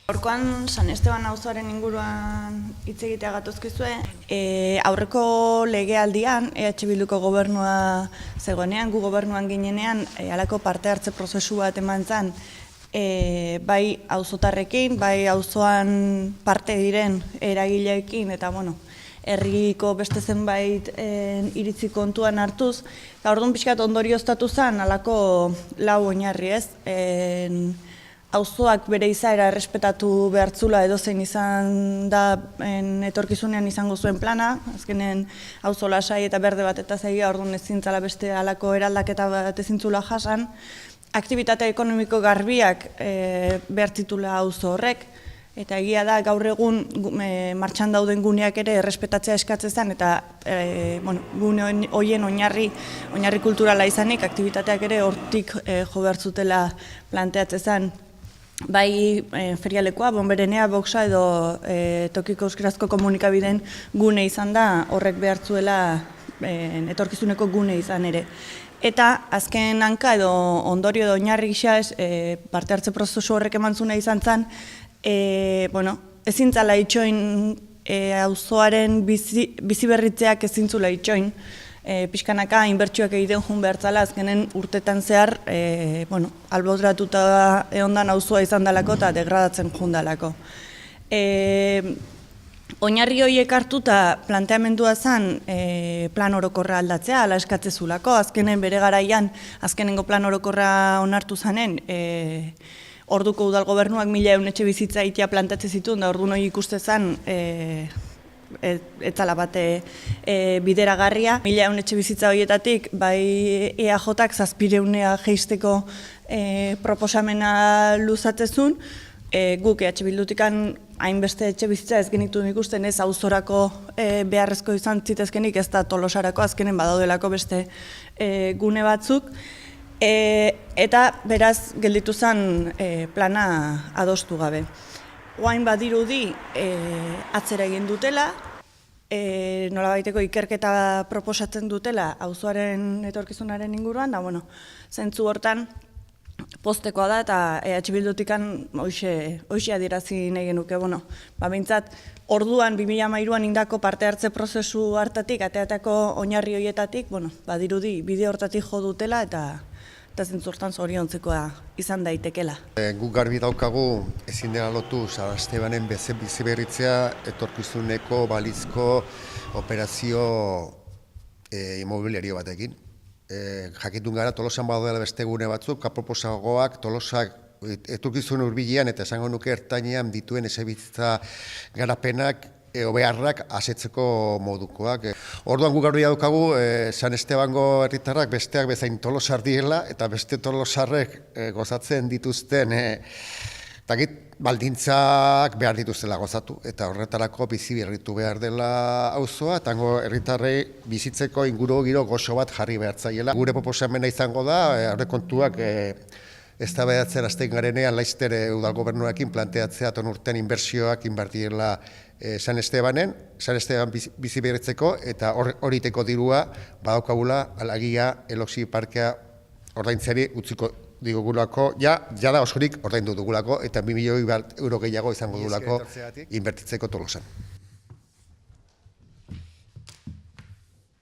Gaurkoan San Esteban auzoaren inguruan hitz egitea gatozkizue. Aurreko legealdian, Bilduko gobernua zegoenean, gu gobernuan ginenean, halako parte hartze prozesu bat eman zen, bai auzotarrekin, bai auzoan parte diren eragileekin, eta herriko beste zenbait iritzi kontuan hartuz, eta orduan pixkat ondorioztatu zen, halako lau oinarri ez, auzoak bere izaera errespetatu behartzula edozein izan da etorkizunean izango zuen plana, azkenen auzo lasai eta berde bat eta zegia, orduan ezintzala beste halako eraldaketa bat ezintzula jasan, aktibitate ekonomiko garbiak behartzitula auzo horrek, eta egia da gaur egun martxan dauden guneak ere errespetatzea eskatzen eta gune horien oinarri kulturala izanik, aktivitateak ere hortik jo behartzutela planteatzen zen. Bai ferialekoa, bonberenea, boxa edo tokiko euskarazko komunikabideen gune izan da, horrek behartzuela etorkizuneko gune izan ere. Eta azken hanka edo ondorio edo oinarri gisa parte hartze prozesu horrek emantzuna izan zen, ezintzala itxoin auzoaren bizi berritzeak ezintzula itxoin, pixkanaka inbertsioak egiten joan behartzala azkenen urtetan zehar albodratuta egondan auzoa izan dalako eta degradatzen joan dalako. Oinarri horiek hartuta planteamendua zen plan orokorra aldatzea, ala eskatzezulako, azkenen bere garaian azkenengo plan orokorra onartu zanen, orduko udal gobernuak 1000 etxe bizitza itea plantatzen zituen, da ordu noi ikuste zen etzala bate bideragarria. 1000 etxe bizitza horietatik, bai EAJak 700 jeisteko proposamena luzatzezun, guk Bildutikan hainbeste etxe bizitza ez genitu ikusten ez auzorako beharrezko izan zitezkenik, ez da Tolosarako azkenen badaudelako beste gune batzuk, eta beraz gelditu zen plana adostu gabe. Oain badirudi atzera egin dutela, nolabaiteko ikerketa proposatzen dutela auzoaren etorkizunaren inguruan, da zentzu hortan postekoa da eta Bildutikan hoxe adierazi nahi genuke. Bintzat, orduan 2013an indako parte hartze prozesu hartatik, ateatako oinarri horietatik, badirudi bide hortatik jo dutela eta zentzurtan zoriontzekoa izan daitekela. Guk garbi daukagu ezin dela lotu San Estebanen bizi berritzea etorkizuneko balizko operazio immobiliario batekin. Jakitun gara Tolosan badaudela beste gune batzuk, aproposagoak Tolosak etorkizun hurbilean eta esango nuke ertainean dituen etxebizitza garapenak beharrak asetzeko modukoak. Orduan guk garbi daukagu San Estebango herritarrak besteak bezain Tolosar direla eta beste Tolosarrek gozatzen dituzten baldintzak behar dituztela gozatu eta horretarako bizi berritu behar dela auzoa eta herritarrei bizitzeko inguru giro goxo bat jarri behar zaiela. Gure proposamena izango da, aurrekontuak eztabaidatzen hasten garenean Laster udal gobernuarekin planteatzea ton urtean inbertsioak inbertirela San Esteban bizi berritzeko eta horiteko dirua badaukagula alagia Eloxi parkea ordaintzari utziko digugulako, jada osorik ordaindu dugulako eta 2 milioi euro gehiago izango dugulako inbertitzeko Tolosan.